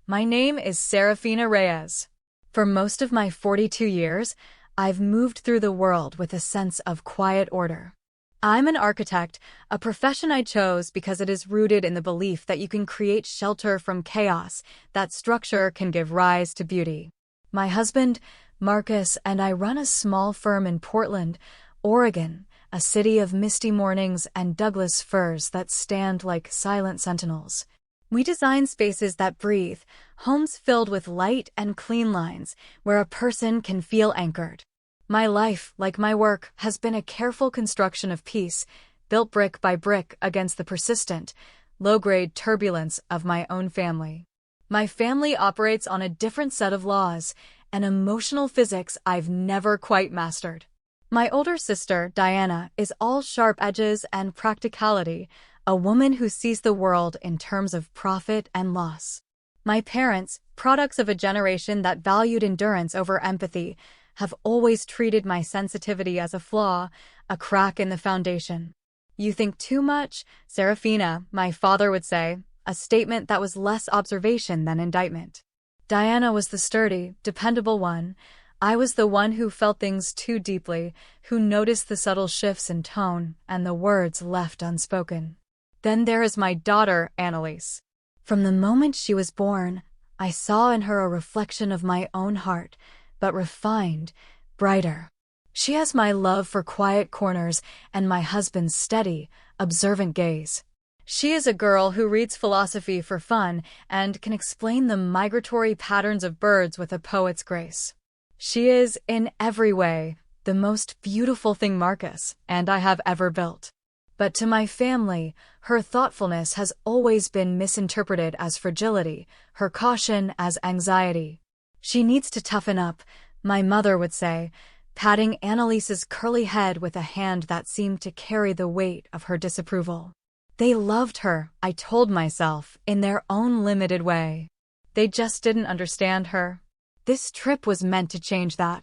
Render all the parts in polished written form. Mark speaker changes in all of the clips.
Speaker 1: My name is Serafina Reyes. For most of my 42 years, I've moved through the world with a sense of quiet order. I'm an architect, a profession I chose because it is rooted in the belief that you can create shelter from chaos, that structure can give rise to beauty. My husband, Marcus, and I run a small firm in Portland, Oregon, a city of misty mornings and Douglas firs that stand like silent sentinels. We design spaces that breathe, homes filled with light and clean lines, where a person can feel anchored. My life, like my work, has been a careful construction of peace, built brick by brick against the persistent, low-grade turbulence of my own family. My family operates on a different set of laws, an emotional physics I've never quite mastered. My older sister, Diana, is all sharp edges and practicality, a woman who sees the world in terms of profit and loss. My parents, products of a generation that valued endurance over empathy, have always treated my sensitivity as a flaw, a crack in the foundation. "You think too much, Serafina," my father would say, a statement that was less observation than indictment. Diana was the sturdy, dependable one. I was the one who felt things too deeply, who noticed the subtle shifts in tone and the words left unspoken. Then there is my daughter, Anelise. From the moment she was born, I saw in her a reflection of my own heart, but refined, brighter. She has my love for quiet corners and my husband's steady, observant gaze. She is a girl who reads philosophy for fun and can explain the migratory patterns of birds with a poet's grace. She is, in every way, the most beautiful thing Marcus and I have ever built. But to my family, her thoughtfulness has always been misinterpreted as fragility, her caution as anxiety. "She needs to toughen up," my mother would say, patting Annelise's curly head with a hand that seemed to carry the weight of her disapproval. They loved her, I told myself, in their own limited way. They just didn't understand her. This trip was meant to change that.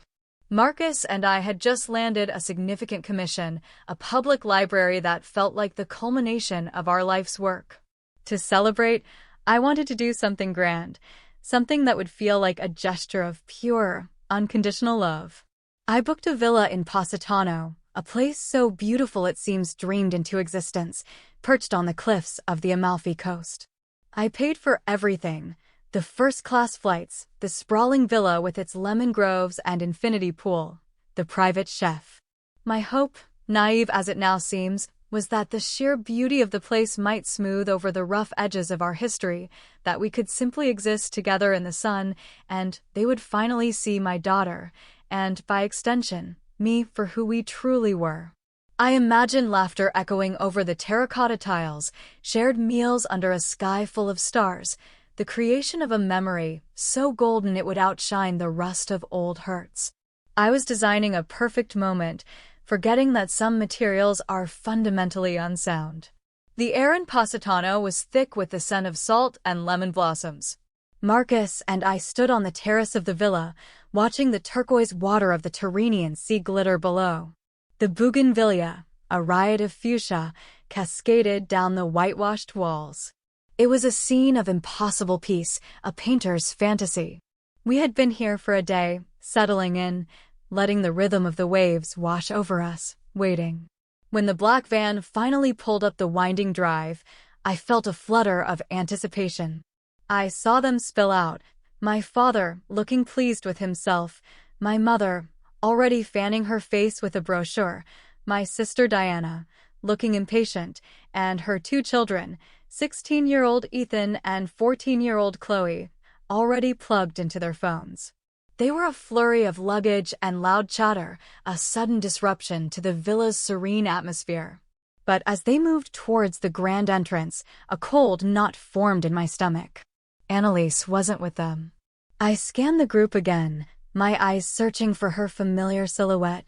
Speaker 1: Marcus and I had just landed a significant commission, a public library that felt like the culmination of our life's work. To celebrate, I wanted to do something grand, something that would feel like a gesture of pure, unconditional love. I booked a villa in Positano, a place so beautiful it seems dreamed into existence, perched on the cliffs of the Amalfi Coast. I paid for everything: the first-class flights, the sprawling villa with its lemon groves and infinity pool, the private chef. My hope, naive as it now seems, was that the sheer beauty of the place might smooth over the rough edges of our history, that we could simply exist together in the sun, and they would finally see my daughter, and, by extension, me for who we truly were. I imagined laughter echoing over the terracotta tiles, shared meals under a sky full of stars, the creation of a memory so golden it would outshine the rust of old hurts. I was designing a perfect moment, forgetting that some materials are fundamentally unsound. The air in Positano was thick with the scent of salt and lemon blossoms. Marcus and I stood on the terrace of the villa, watching the turquoise water of the Tyrrhenian Sea glitter below. The bougainvillea, a riot of fuchsia, cascaded down the whitewashed walls. It was a scene of impossible peace, a painter's fantasy. We had been here for a day, settling in, letting the rhythm of the waves wash over us, waiting. When the black van finally pulled up the winding drive, I felt a flutter of anticipation. I saw them spill out, my father looking pleased with himself, my mother already fanning her face with a brochure, my sister Diana looking impatient, and her two children, 16-year-old Ethan and 14-year-old Chloe, already plugged into their phones. They were a flurry of luggage and loud chatter, a sudden disruption to the villa's serene atmosphere. But as they moved towards the grand entrance, a cold knot formed in my stomach. Anelise wasn't with them. I scanned the group again, my eyes searching for her familiar silhouette,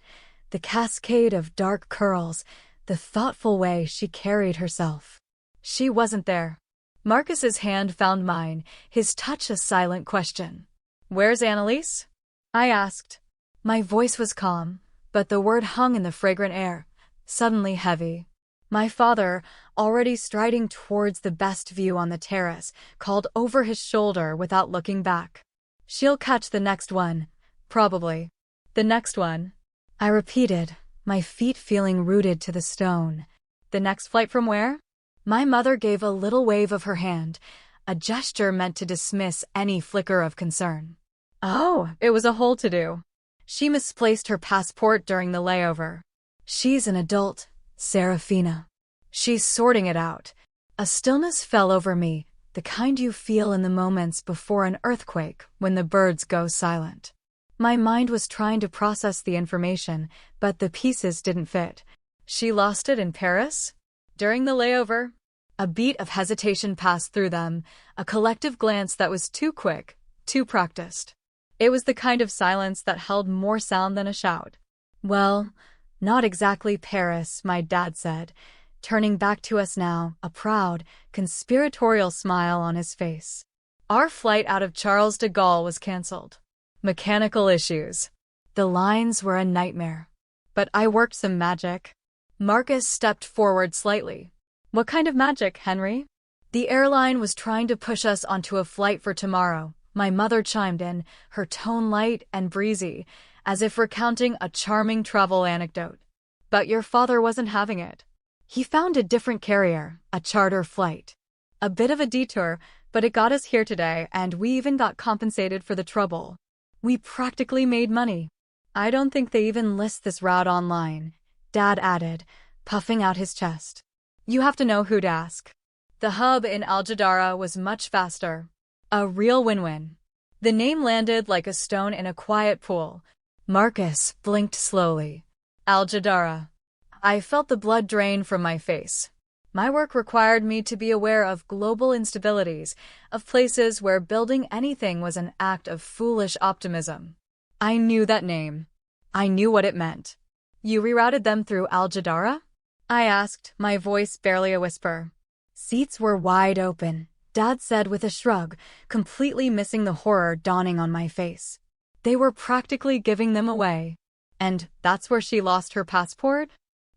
Speaker 1: the cascade of dark curls, the thoughtful way she carried herself. She wasn't there. Marcus's hand found mine, his touch a silent question. "Where's Anelise?" I asked. My voice was calm, but the word hung in the fragrant air, suddenly heavy. My father, already striding towards the best view on the terrace, called over his shoulder without looking back. "She'll catch the next one. Probably. The next one." I repeated, my feet feeling rooted to the stone. "The next flight from where?" My mother gave a little wave of her hand, a gesture meant to dismiss any flicker of concern. Oh, it was a whole to-do. She misplaced her passport during the layover. She's an adult, Serafina. She's sorting it out. A stillness fell over me, the kind you feel in the moments before an earthquake when the birds go silent. My mind was trying to process the information, but the pieces didn't fit. She lost it in Paris? During the layover? A beat of hesitation passed through them, a collective glance that was too quick, too practiced. It was the kind of silence that held more sound than a shout. "Well, not exactly Paris," my dad said, turning back to us now, a proud, conspiratorial smile on his face. "Our flight out of Charles de Gaulle was cancelled. Mechanical issues. The lines were a nightmare. But I worked some magic." Marcus stepped forward slightly. "What kind of magic, Henry?" "The airline was trying to push us onto a flight for tomorrow," my mother chimed in, her tone light and breezy, as if recounting a charming travel anecdote. "But your father wasn't having it. He found a different carrier, a charter flight. A bit of a detour, but it got us here today, and we even got compensated for the trouble. We practically made money." "I don't think they even list this route online," Dad added, puffing out his chest. "You have to know who to ask." The hub in Al Jadara was much faster. A real win-win. The name landed like a stone in a quiet pool. Marcus blinked slowly. Al Jadara. I felt the blood drain from my face. My work required me to be aware of global instabilities, of places where building anything was an act of foolish optimism. I knew that name. I knew what it meant. "You rerouted them through Al Jadara?" I asked, my voice barely a whisper. "Seats were wide open," Dad said with a shrug, completely missing the horror dawning on my face. "They were practically giving them away." "And that's where she lost her passport?"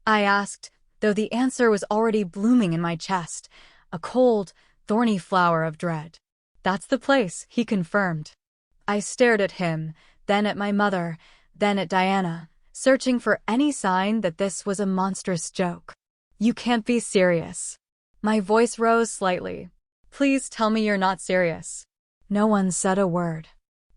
Speaker 1: I asked, though the answer was already blooming in my chest, a cold, thorny flower of dread. "That's the place," he confirmed. I stared at him, then at my mother, then at Diana, searching for any sign that this was a monstrous joke. "You can't be serious." My voice rose slightly. "Please tell me you're not serious." No one said a word.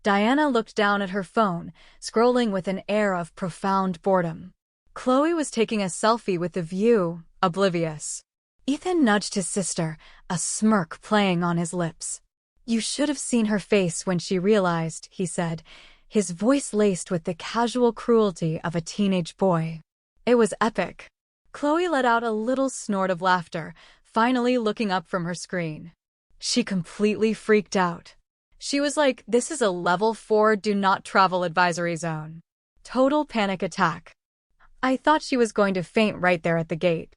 Speaker 1: Diana looked down at her phone, scrolling with an air of profound boredom. Chloe was taking a selfie with the view, oblivious. Ethan nudged his sister, a smirk playing on his lips. "You should have seen her face when she realized," he said, his voice laced with the casual cruelty of a teenage boy. It was epic. Chloe let out a little snort of laughter, finally looking up from her screen. She completely freaked out. She was like, "This is a level 4 do not travel advisory zone." Total panic attack. I thought she was going to faint right there at the gate.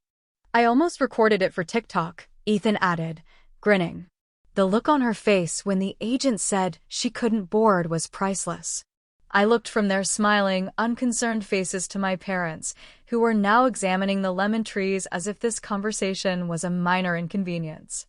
Speaker 1: "I almost recorded it for TikTok," Ethan added, grinning. The look on her face when the agent said she couldn't board was priceless. I looked from their smiling, unconcerned faces to my parents, who were now examining the lemon trees as if this conversation was a minor inconvenience.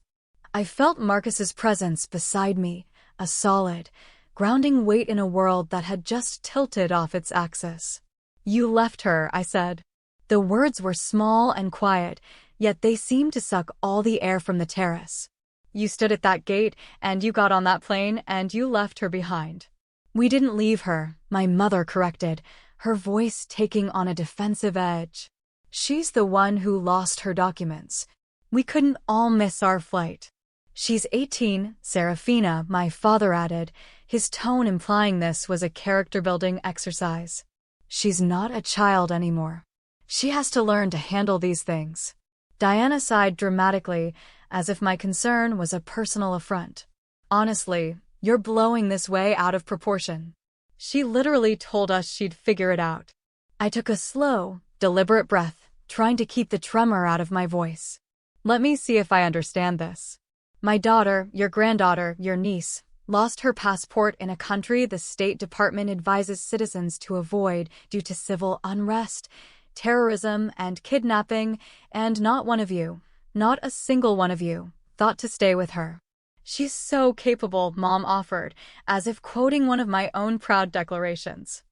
Speaker 1: I felt Marcus's presence beside me, a solid, grounding weight in a world that had just tilted off its axis. "You left her," I said. The words were small and quiet, yet they seemed to suck all the air from the terrace. "You stood at that gate, and you got on that plane, and you left her behind." "We didn't leave her," my mother corrected, her voice taking on a defensive edge. "She's the one who lost her documents. We couldn't all miss our flight." "She's 18, Serafina," my father added, his tone implying this was a character-building exercise. "She's not a child anymore. She has to learn to handle these things." Diana sighed dramatically, as if my concern was a personal affront. "Honestly, you're blowing this way out of proportion. She literally told us she'd figure it out." I took a slow, deliberate breath, trying to keep the tremor out of my voice. "Let me see if I understand this. My daughter, your granddaughter, your niece, lost her passport in a country the State Department advises citizens to avoid due to civil unrest, terrorism and kidnapping, and not one of you, not a single one of you, thought to stay with her. She's so capable, Mom offered, as if quoting one of my own proud declarations.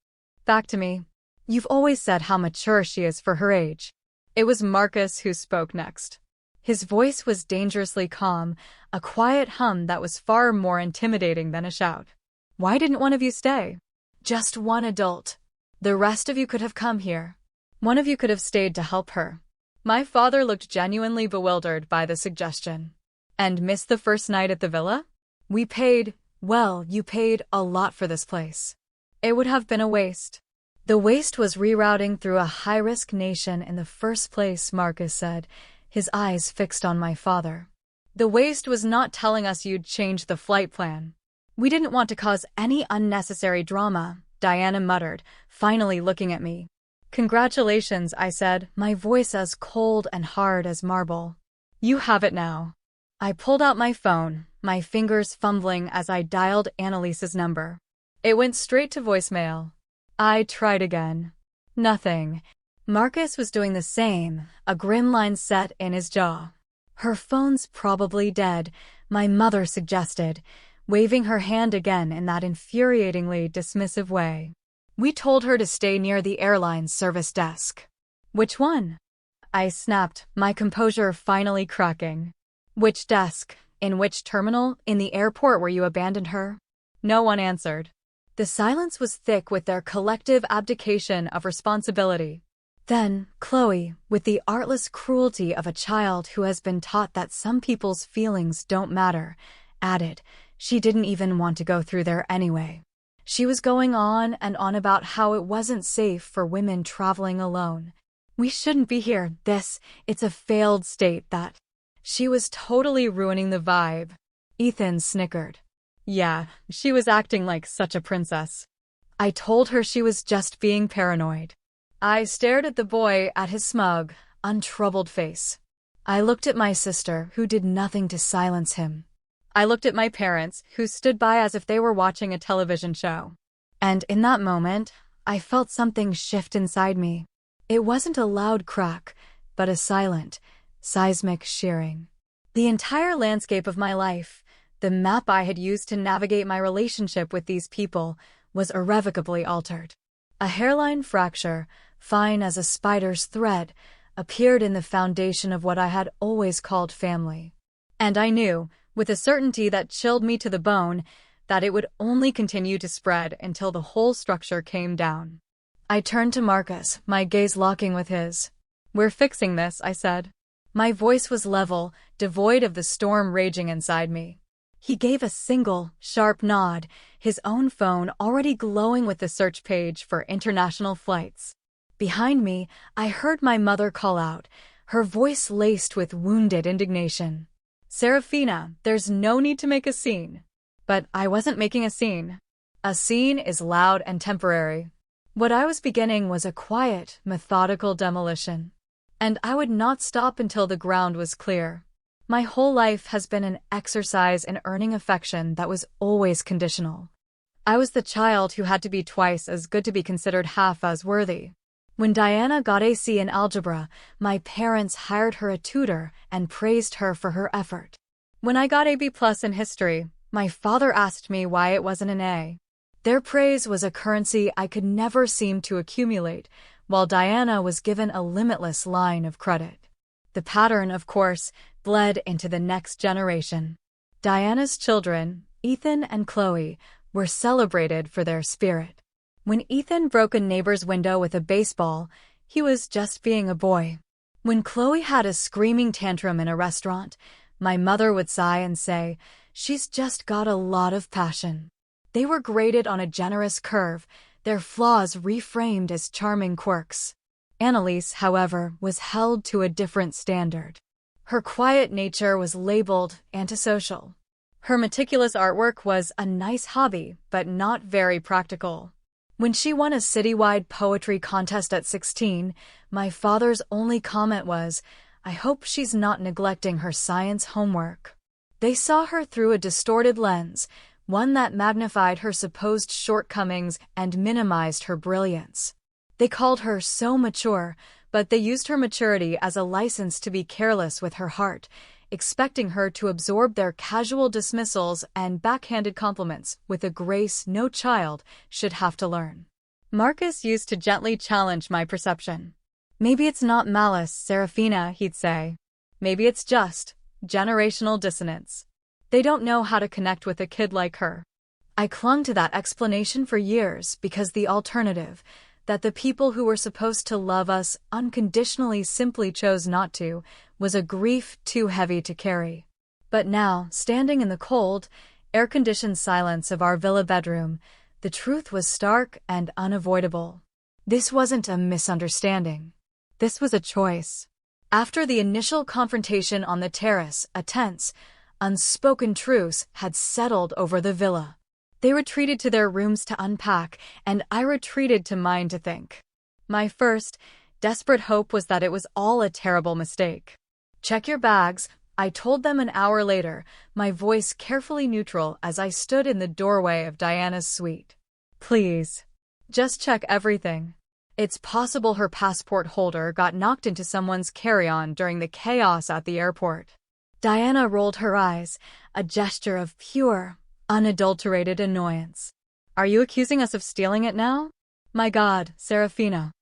Speaker 1: Back to me. You've always said how mature she is for her age. It was Marcus who spoke next. His voice was dangerously calm, a quiet hum that was far more intimidating than a shout. Why didn't one of you stay? Just one adult. The rest of you could have come here. One of you could have stayed to help her. My father looked genuinely bewildered by the suggestion. And missed the first night at the villa? You paid a lot for this place. It would have been a waste. The waste was rerouting through a high-risk nation in the first place, Marcus said, his eyes fixed on my father. The waste was not telling us you'd change the flight plan. We didn't want to cause any unnecessary drama, Diana muttered, finally looking at me. Congratulations, I said, my voice as cold and hard as marble. You have it now. I pulled out my phone, my fingers fumbling as I dialed Anelise's number. It went straight to voicemail. I tried again. Nothing. Marcus was doing the same, a grin line set in his jaw. Her phone's probably dead, my mother suggested, waving her hand again in that infuriatingly dismissive way. We told her to stay near the airline's service desk. Which one? I snapped, my composure finally cracking. Which desk? In which terminal? In the airport where you abandoned her? No one answered. The silence was thick with their collective abdication of responsibility. Then, Chloe, with the artless cruelty of a child who has been taught that some people's feelings don't matter, added, she didn't even want to go through there anyway. She was going on and on about how it wasn't safe for women traveling alone. We shouldn't be here, it's a failed state that. She was totally ruining the vibe. Ethan snickered. Yeah, she was acting like such a princess. I told her she was just being paranoid. I stared at the boy at his smug, untroubled face. I looked at my sister, who did nothing to silence him. I looked at my parents, who stood by as if they were watching a television show. And in that moment, I felt something shift inside me. It wasn't a loud crack, but a silent, seismic shearing. The entire landscape of my life, the map I had used to navigate my relationship with these people, was irrevocably altered. A hairline fracture, fine as a spider's thread, appeared in the foundation of what I had always called family. And I knew, with a certainty that chilled me to the bone, that it would only continue to spread until the whole structure came down. I turned to Marcus, my gaze locking with his. We're fixing this, I said. My voice was level, devoid of the storm raging inside me. He gave a single, sharp nod, his own phone already glowing with the search page for international flights. Behind me, I heard my mother call out, her voice laced with wounded indignation. Serafina, there's no need to make a scene. But I wasn't making a scene. A scene is loud and temporary. What I was beginning was a quiet, methodical demolition. And I would not stop until the ground was clear. My whole life has been an exercise in earning affection that was always conditional. I was the child who had to be twice as good to be considered half as worthy. When Diana got a C in algebra, my parents hired her a tutor and praised her for her effort. When I got a B+ in history, my father asked me why it wasn't an A. Their praise was a currency I could never seem to accumulate, while Diana was given a limitless line of credit. The pattern, of course, bled into the next generation. Diana's children, Ethan and Chloe, were celebrated for their spirit. When Ethan broke a neighbor's window with a baseball, he was just being a boy. When Chloe had a screaming tantrum in a restaurant, my mother would sigh and say, she's just got a lot of passion. They were graded on a generous curve, their flaws reframed as charming quirks. Anelise, however, was held to a different standard. Her quiet nature was labeled antisocial. Her meticulous artwork was a nice hobby, but not very practical. When she won a citywide poetry contest at 16, my father's only comment was, I hope she's not neglecting her science homework. They saw her through a distorted lens, one that magnified her supposed shortcomings and minimized her brilliance. They called her so mature, but they used her maturity as a license to be careless with her heart, expecting her to absorb their casual dismissals and backhanded compliments with a grace no child should have to learn. Marcus used to gently challenge my perception. Maybe it's not malice, Serafina, he'd say. Maybe it's just generational dissonance. They don't know how to connect with a kid like her. I clung to that explanation for years because the alternative, that the people who were supposed to love us unconditionally simply chose not to, was a grief too heavy to carry. But now, standing in the cold, air-conditioned silence of our villa bedroom, the truth was stark and unavoidable. This wasn't a misunderstanding. This was a choice. After the initial confrontation on the terrace, a tense, unspoken truce had settled over the villa. They retreated to their rooms to unpack, and I retreated to mine to think. My first, desperate hope was that it was all a terrible mistake. "Check your bags," I told them an hour later, my voice carefully neutral as I stood in the doorway of Diana's suite. "Please. Just check everything. It's possible her passport holder got knocked into someone's carry-on during the chaos at the airport." Diana rolled her eyes, a gesture of pure, unadulterated annoyance. "Are you accusing us of stealing it now?" "My God, Serafina."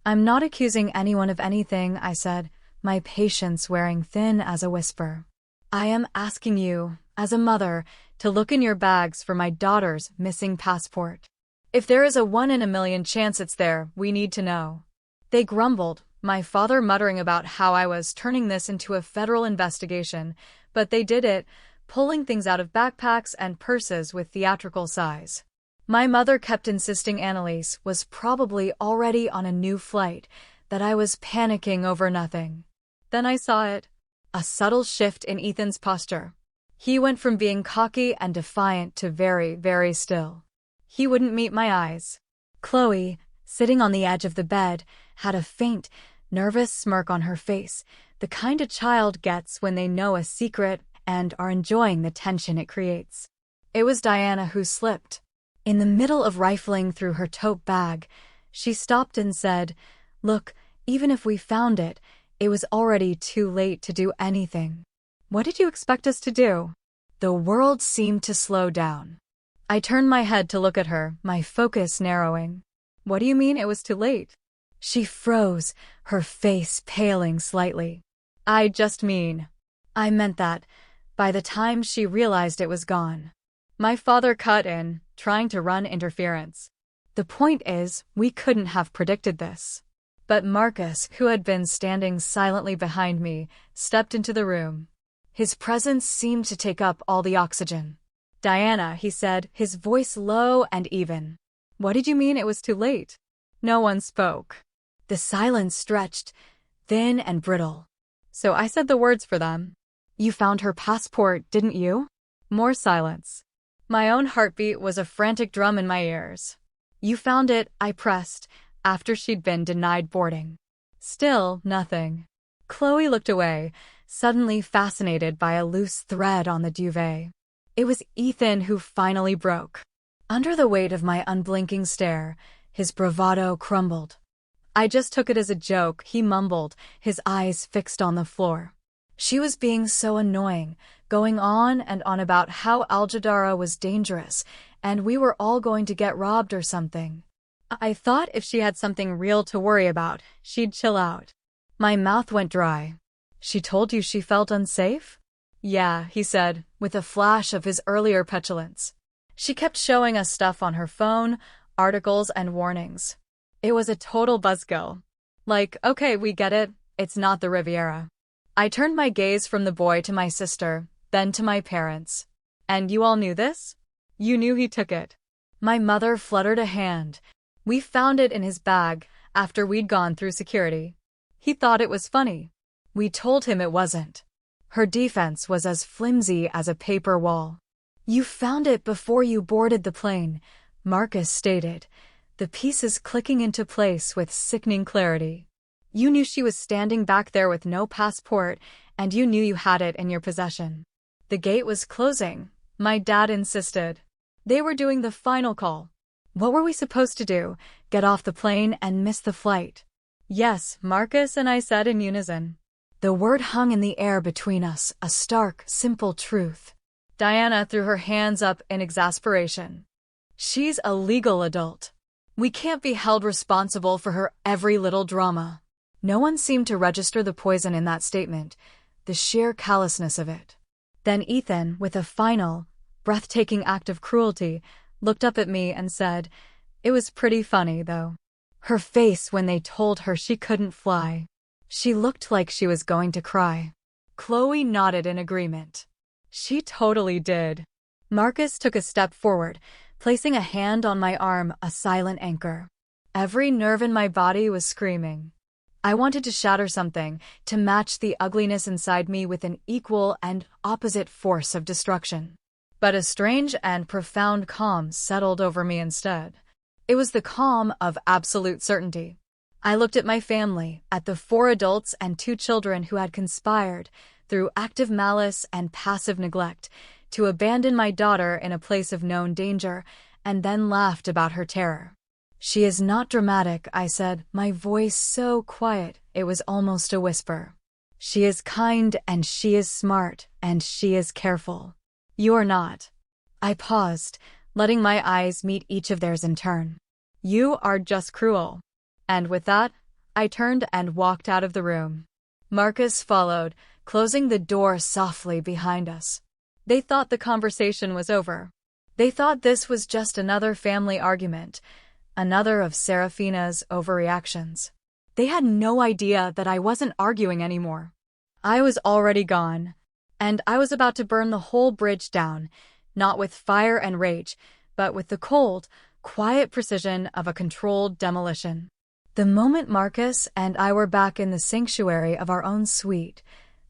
Speaker 1: "I'm not accusing anyone of anything," I said, my patience wearing thin as a whisper. "I am asking you, as a mother, to look in your bags for my daughter's missing passport. If there is a 1 in a million chance it's there, we need to know." They grumbled, my father muttering about how I was turning this into a federal investigation, but they did it, pulling things out of backpacks and purses with theatrical size. My mother kept insisting Anelise was probably already on a new flight, that I was panicking over nothing. Then I saw it. A subtle shift in Ethan's posture. He went from being cocky and defiant to very, very still. He wouldn't meet my eyes. Chloe, sitting on the edge of the bed, had a faint, nervous smirk on her face, the kind a child gets when they know a secret and are enjoying the tension it creates. It was Diana who slipped. In the middle of rifling through her tote bag, she stopped and said, "Look, even if we found it, it was already too late to do anything." "What did you expect us to do?" The world seemed to slow down. I turned my head to look at her, my focus narrowing. "What do you mean it was too late?" She froze, her face paling slightly. "I just mean." I meant that. By the time she realized it was gone. My father cut in, trying to run interference. "The point is, we couldn't have predicted this." But Marcus, who had been standing silently behind me, stepped into the room. His presence seemed to take up all the oxygen. "Diana," he said, his voice low and even. "What did you mean it was too late?" No one spoke. The silence stretched, thin and brittle. So I said the words for them. "You found her passport, didn't you?" More silence. My own heartbeat was a frantic drum in my ears. "You found it," I pressed, after she'd been denied boarding. Still, nothing. Chloe looked away, suddenly fascinated by a loose thread on the duvet. It was Ethan who finally broke. Under the weight of my unblinking stare, his bravado crumbled. "I just took it as a joke," he mumbled, his eyes fixed on the floor. She was being so annoying, going on and on about how Al-Jadara was dangerous, and we were all going to get robbed or something. I thought if she had something real to worry about, she'd chill out. My mouth went dry. "She told you she felt unsafe?" "Yeah," he said, with a flash of his earlier petulance. "She kept showing us stuff on her phone, articles and warnings. It was a total buzzkill. Like, okay, we get it, it's not the Riviera." I turned my gaze from the boy to my sister, then to my parents. "And you all knew this? You knew he took it?" My mother fluttered a hand. "We found it in his bag, after we'd gone through security. He thought it was funny. We told him it wasn't." Her defense was as flimsy as a paper wall. "You found it before you boarded the plane," Marcus stated, the pieces clicking into place with sickening clarity. "You knew she was standing back there with no passport, and you knew you had it in your possession. The gate was closing," my dad insisted. "They were doing the final call. What were we supposed to do? Get off the plane and miss the flight? Yes, Marcus and I said in unison. The word hung in the air between us, a stark, simple truth. Diana threw her hands up in exasperation. She's a legal adult. We can't be held responsible for her every little drama. No one seemed to register the poison in that statement, the sheer callousness of it. Then Ethan, with a final, breathtaking act of cruelty, looked up at me and said, "It was pretty funny, though." Her face when they told her she couldn't fly. She looked like she was going to cry. Chloe nodded in agreement. She totally did. Marcus took a step forward, placing a hand on my arm, a silent anchor. Every nerve in my body was screaming. I wanted to shatter something, to match the ugliness inside me with an equal and opposite force of destruction. But a strange and profound calm settled over me instead. It was the calm of absolute certainty. I looked at my family, at the 4 adults and 2 children who had conspired, through active malice and passive neglect, to abandon my daughter in a place of known danger, and then laughed about her terror. "She is not dramatic," I said, my voice so quiet it was almost a whisper. "She is kind, and she is smart, and she is careful. You are not." I paused, letting my eyes meet each of theirs in turn. "You are just cruel." And with that, I turned and walked out of the room. Marcus followed, closing the door softly behind us. They thought the conversation was over. They thought this was just another family argument, another of Serafina's overreactions. They had no idea that I wasn't arguing anymore. I was already gone, and I was about to burn the whole bridge down, not with fire and rage, but with the cold, quiet precision of a controlled demolition. The moment Marcus and I were back in the sanctuary of our own suite,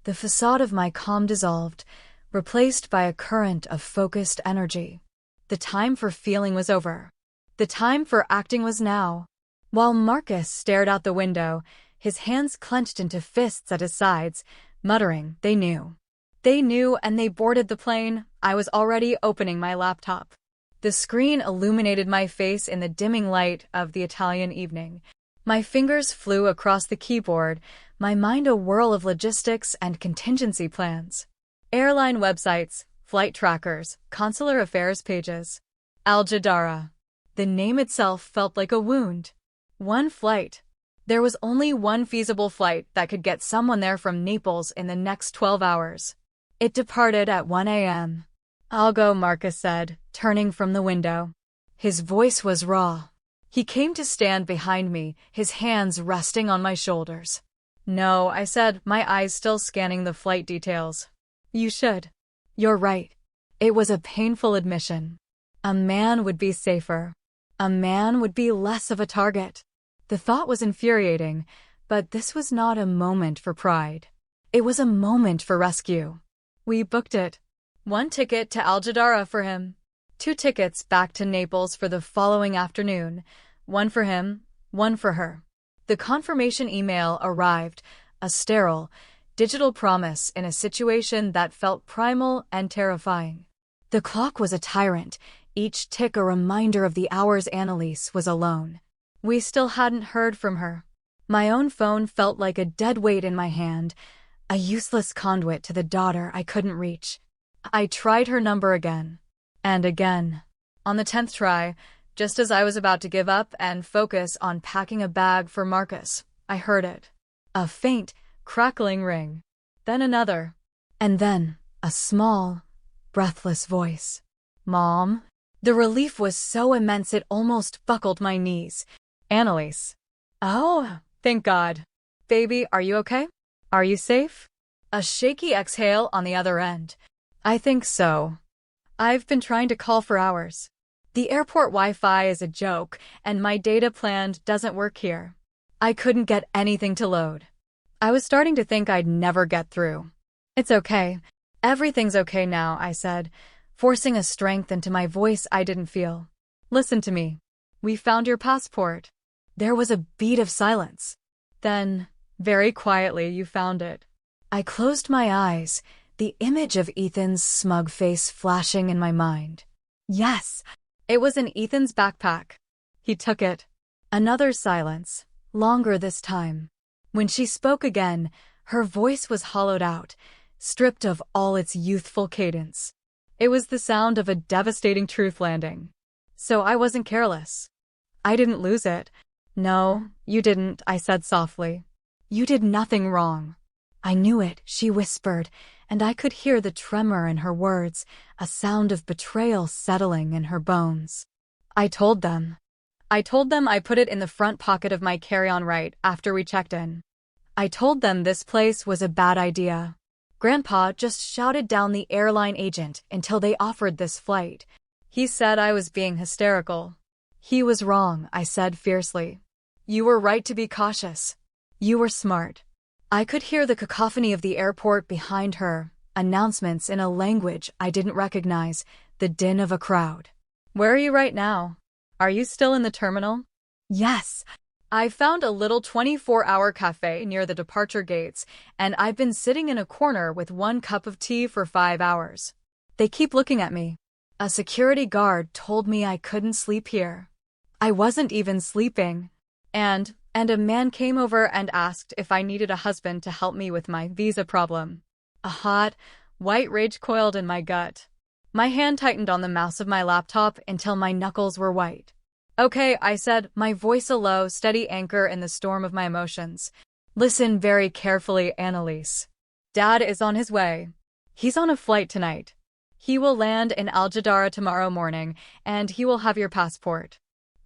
Speaker 1: the facade of my calm dissolved, replaced by a current of focused energy. The time for feeling was over. The time for acting was now. While Marcus stared out the window, his hands clenched into fists at his sides, muttering, "They knew. They knew, and they boarded the plane." I was already opening my laptop. The screen illuminated my face in the dimming light of the Italian evening. My fingers flew across the keyboard, my mind a whirl of logistics and contingency plans. Airline websites, flight trackers, consular affairs pages. Al Jadara. The name itself felt like a wound. One flight. There was only one feasible flight that could get someone there from Naples in the next 12 hours. It departed at 1 a.m. "I'll go," Marcus said, turning from the window. His voice was raw. He came to stand behind me, his hands resting on my shoulders. "No," I said, my eyes still scanning the flight details. "You should." "You're right." It was a painful admission. A man would be safer. A man would be less of a target. The thought was infuriating, but this was not a moment for pride. It was a moment for rescue. We booked it. 1 ticket to Al Jadara for him. 2 tickets back to Naples for the following afternoon. 1 for him, 1 for her. The confirmation email arrived, a sterile, digital promise in a situation that felt primal and terrifying. The clock was a tyrant, each tick a reminder of the hours Anelise was alone. We still hadn't heard from her. My own phone felt like a dead weight in my hand, a useless conduit to the daughter I couldn't reach. I tried her number again. And again. On the 10th try, just as I was about to give up and focus on packing a bag for Marcus, I heard it. A faint, crackling ring. Then another. And then, a small, breathless voice. "Mom?" The relief was so immense it almost buckled my knees. "Anelise." "Oh, thank God. Baby, are you okay? Are you safe?" A shaky exhale on the other end. "I think so. I've been trying to call for hours. The airport Wi-Fi is a joke, and my data plan doesn't work here. I couldn't get anything to load. I was starting to think I'd never get through." "It's okay. Everything's okay now," I said, forcing a strength into my voice I didn't feel. "Listen to me. We found your passport." There was a beat of silence. Then, very quietly, "You found it." I closed my eyes, the image of Ethan's smug face flashing in my mind. Yes, It was in Ethan's backpack. He took it. Another silence, longer this time. When she spoke again, her voice was hollowed out, stripped of all its youthful cadence. It was the sound of a devastating truth landing. So I wasn't careless. I didn't lose it. No, you didn't, I said softly. You did nothing wrong. I knew it, she whispered, and I could hear the tremor in her words, a sound of betrayal settling in her bones. I told them I put it in the front pocket of my carry-on right after we checked in. I told them this place was a bad idea. Grandpa just shouted down the airline agent until they offered this flight. He said I was being hysterical. He was wrong, I said fiercely. You were right to be cautious. You were smart. I could hear the cacophony of the airport behind her, announcements in a language I didn't recognize, the din of a crowd. Where are you right now? Are you still in the terminal? Yes. I found a little 24-hour cafe near the departure gates, and I've been sitting in a corner with 1 cup of tea for 5 hours. They keep looking at me. A security guard told me I couldn't sleep here. I wasn't even sleeping. And a man came over and asked if I needed a husband to help me with my visa problem. A hot, white rage coiled in my gut. My hand tightened on the mouse of my laptop until my knuckles were white. Okay, I said, my voice a low, steady anchor in the storm of my emotions. Listen very carefully, Anelise. Dad is on his way. He's on a flight tonight. He will land in Al-Jadara tomorrow morning, and he will have your passport.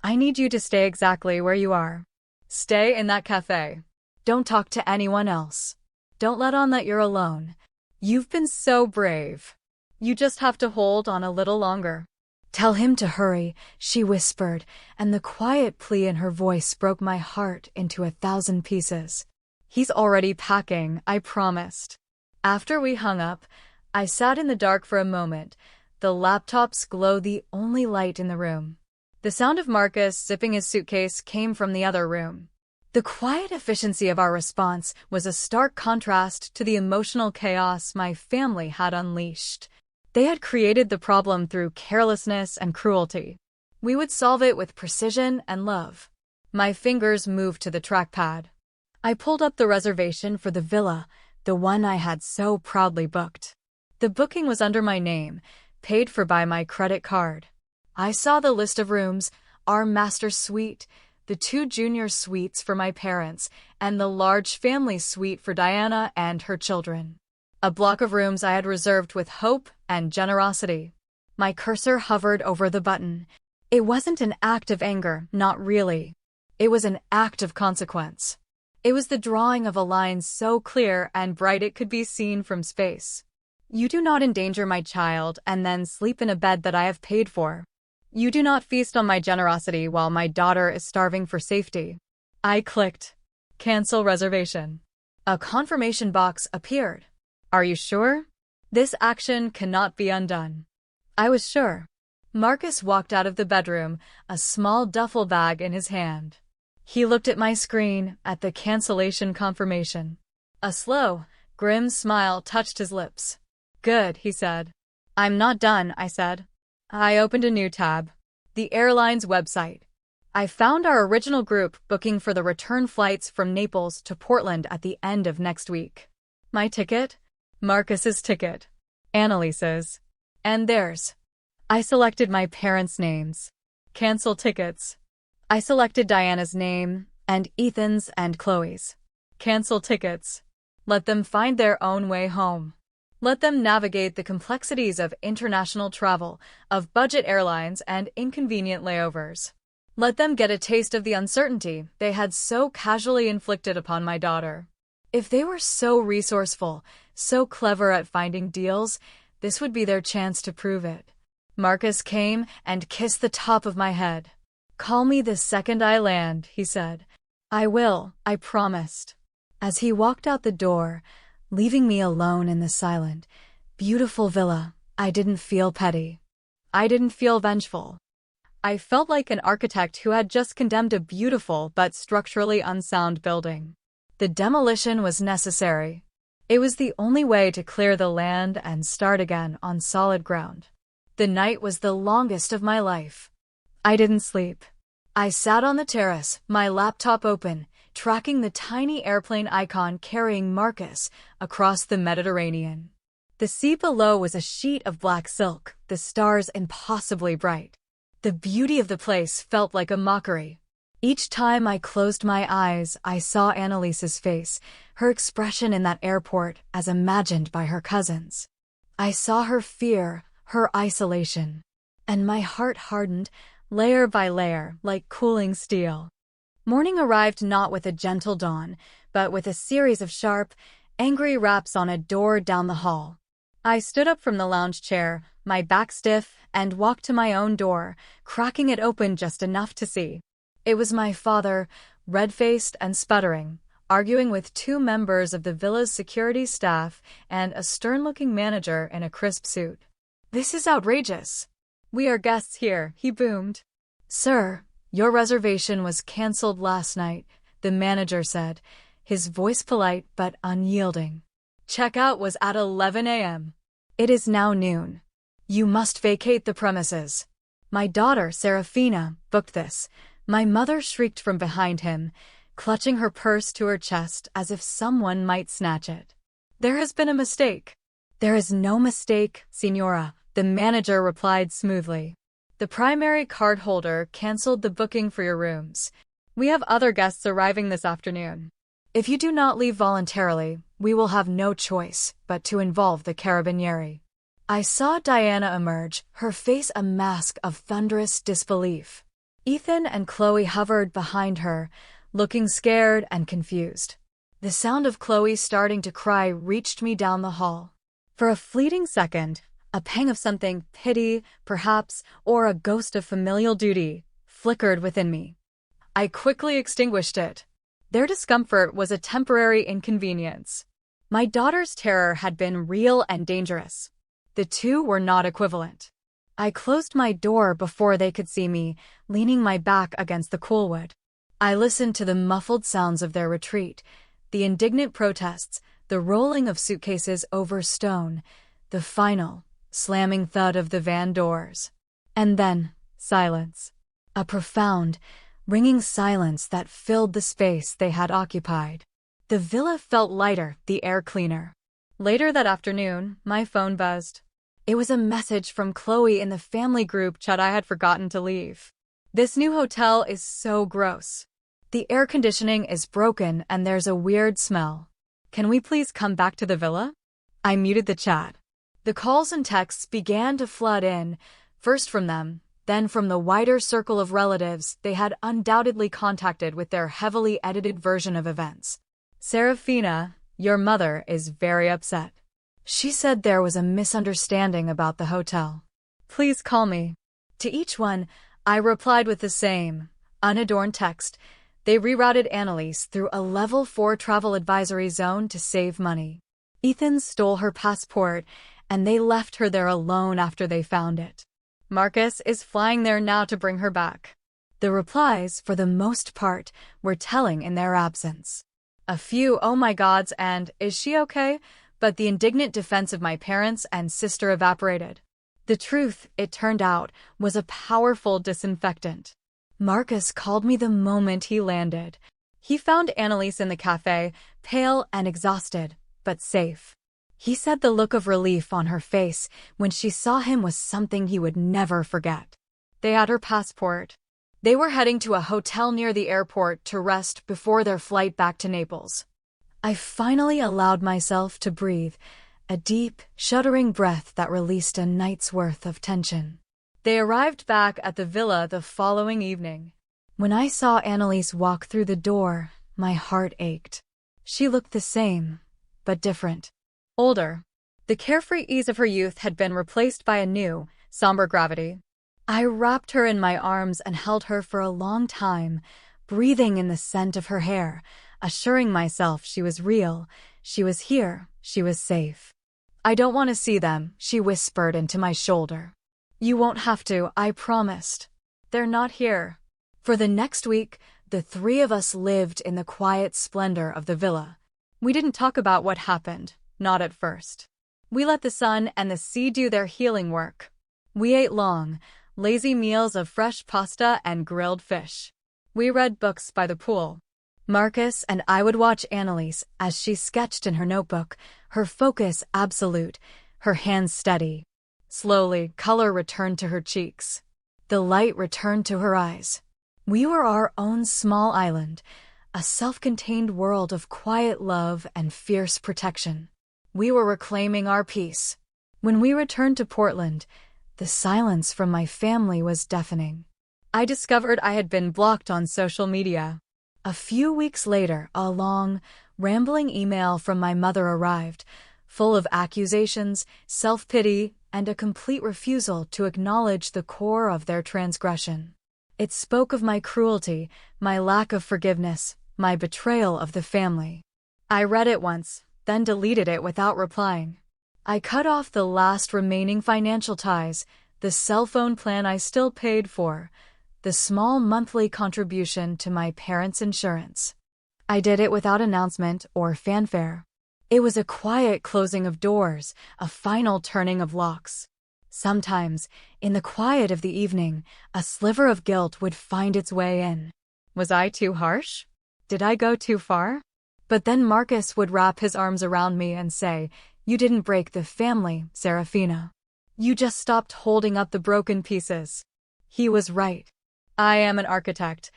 Speaker 1: I need you to stay exactly where you are. Stay in that cafe. Don't talk to anyone else. Don't let on that you're alone. You've been so brave. You just have to hold on a little longer. Tell him to hurry, she whispered, and the quiet plea in her voice broke my heart into 1,000 pieces. He's already packing, I promised. After we hung up, I sat in the dark for a moment, the laptop's glow the only light in the room. The sound of Marcus zipping his suitcase came from the other room. The quiet efficiency of our response was a stark contrast to the emotional chaos my family had unleashed. They had created the problem through carelessness and cruelty. We would solve it with precision and love. My fingers moved to the trackpad. I pulled up the reservation for the villa, the one I had so proudly booked. The booking was under my name, paid for by my credit card. I saw the list of rooms, our master suite, the 2 junior suites for my parents, and the large family suite for Diana and her children. A block of rooms I had reserved with hope and generosity. My cursor hovered over the button. It wasn't an act of anger, not really. It was an act of consequence. It was the drawing of a line so clear and bright it could be seen from space. You do not endanger my child and then sleep in a bed that I have paid for. You do not feast on my generosity while my daughter is starving for safety. I clicked. Cancel reservation. A confirmation box appeared. Are you sure? This action cannot be undone. I was sure. Marcus walked out of the bedroom, a small duffel bag in his hand. He looked at my screen, at the cancellation confirmation. A slow, grim smile touched his lips. Good, he said. I'm not done, I said. I opened a new tab. The airline's website. I found our original group booking for the return flights from Naples to Portland at the end of next week. My ticket? Marcus's ticket. Anelise's. And theirs. I selected my parents' names. Cancel tickets. I selected Diana's name, and Ethan's and Chloe's. Cancel tickets. Let them find their own way home. Let them navigate the complexities of international travel, of budget airlines and inconvenient layovers. Let them get a taste of the uncertainty they had so casually inflicted upon my daughter. If they were so resourceful, so clever at finding deals, this would be their chance to prove it. Marcus came and kissed the top of my head. Call me the second I land, he said. I will, I promised. As he walked out the door, leaving me alone in the silent, beautiful villa, I didn't feel petty. I didn't feel vengeful. I felt like an architect who had just condemned a beautiful but structurally unsound building. The demolition was necessary. It was the only way to clear the land and start again on solid ground. The night was the longest of my life. I didn't sleep. I sat on the terrace, my laptop open, tracking the tiny airplane icon carrying Marcus across the Mediterranean. The sea below was a sheet of black silk, the stars impossibly bright. The beauty of the place felt like a mockery. Each time I closed my eyes, I saw Anelise's face, her expression in that airport as imagined by her cousins. I saw her fear, her isolation, and my heart hardened, layer by layer, like cooling steel. Morning arrived not with a gentle dawn, but with a series of sharp, angry raps on a door down the hall. I stood up from the lounge chair, my back stiff, and walked to my own door, cracking it open just enough to see. It was my father, red-faced and sputtering, arguing with two members of the villa's security staff and a stern-looking manager in a crisp suit. "This is outrageous. We are guests here," he boomed. "Sir, your reservation was cancelled last night," the manager said, his voice polite but unyielding. "Checkout was at 11 a.m. It is now noon. You must vacate the premises." "My daughter, Serafina, booked this," my mother shrieked from behind him, clutching her purse to her chest as if someone might snatch it. "There has been a mistake." "There is no mistake, Signora," the manager replied smoothly. "The primary card holder cancelled the booking for your rooms. We have other guests arriving this afternoon. If you do not leave voluntarily, we will have no choice but to involve the Carabinieri." I saw Diana emerge, her face a mask of thunderous disbelief. Ethan and Chloe hovered behind her, looking scared and confused. The sound of Chloe starting to cry reached me down the hall. For a fleeting second, a pang of something, pity, perhaps, or a ghost of familial duty, flickered within me. I quickly extinguished it. Their discomfort was a temporary inconvenience. My daughter's terror had been real and dangerous. The two were not equivalent. I closed my door before they could see me, leaning my back against the coolwood. I listened to the muffled sounds of their retreat, the indignant protests, the rolling of suitcases over stone, the final, slamming thud of the van doors. And then, silence. A profound, ringing silence that filled the space they had occupied. The villa felt lighter, the air cleaner. Later that afternoon, my phone buzzed. It was a message from Chloe in the family group chat I had forgotten to leave. "This new hotel is so gross. The air conditioning is broken and there's a weird smell. Can we please come back to the villa?" I muted the chat. The calls and texts began to flood in, first from them, then from the wider circle of relatives they had undoubtedly contacted with their heavily edited version of events. "Serafina, your mother is very upset. She said there was a misunderstanding about the hotel. Please call me." To each one, I replied with the same, unadorned text. They rerouted Anelise through a level 4 travel advisory zone to save money. Ethan stole her passport, and they left her there alone after they found it. Marcus is flying there now to bring her back. The replies, for the most part, were telling in their absence. A few "oh my gods" and "is she okay?" but the indignant defense of my parents and sister evaporated. The truth, it turned out, was a powerful disinfectant. Marcus called me the moment he landed. He found Anelise in the cafe, pale and exhausted, but safe. He said the look of relief on her face when she saw him was something he would never forget. They had her passport. They were heading to a hotel near the airport to rest before their flight back to Naples. I finally allowed myself to breathe, a deep, shuddering breath that released a night's worth of tension. They arrived back at the villa the following evening. When I saw Anelise walk through the door, my heart ached. She looked the same, but different. Older. The carefree ease of her youth had been replaced by a new, somber gravity. I wrapped her in my arms and held her for a long time, breathing in the scent of her hair, assuring myself she was real, she was here, she was safe. "I don't want to see them," she whispered into my shoulder. "You won't have to, I promised. They're not here." For the next week, the three of us lived in the quiet splendor of the villa. We didn't talk about what happened, not at first. We let the sun and the sea do their healing work. We ate long, lazy meals of fresh pasta and grilled fish. We read books by the pool. Marcus and I would watch Anelise as she sketched in her notebook, her focus absolute, her hands steady. Slowly, color returned to her cheeks. The light returned to her eyes. We were our own small island, a self-contained world of quiet love and fierce protection. We were reclaiming our peace. When we returned to Portland, the silence from my family was deafening. I discovered I had been blocked on social media. A few weeks later, a long, rambling email from my mother arrived, full of accusations, self-pity, and a complete refusal to acknowledge the core of their transgression. It spoke of my cruelty, my lack of forgiveness, my betrayal of the family. I read it once, then deleted it without replying. I cut off the last remaining financial ties, the cell phone plan I still paid for, the small monthly contribution to my parents' insurance. I did it without announcement or fanfare. It was a quiet closing of doors, a final turning of locks. Sometimes, in the quiet of the evening, a sliver of guilt would find its way in. Was I too harsh? Did I go too far? But then Marcus would wrap his arms around me and say, "You didn't break the family, Serafina. You just stopped holding up the broken pieces." He was right. I am an architect.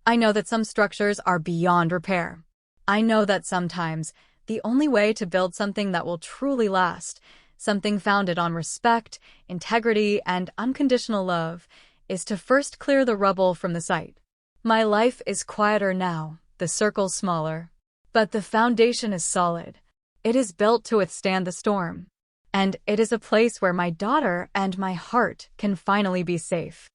Speaker 1: I know that some structures are beyond repair. I know that sometimes the only way to build something that will truly last, something founded on respect, integrity, and unconditional love, is to first clear the rubble from the site. My life is quieter now, the circle smaller. But the foundation is solid. It is built to withstand the storm. And it is a place where my daughter and my heart can finally be safe.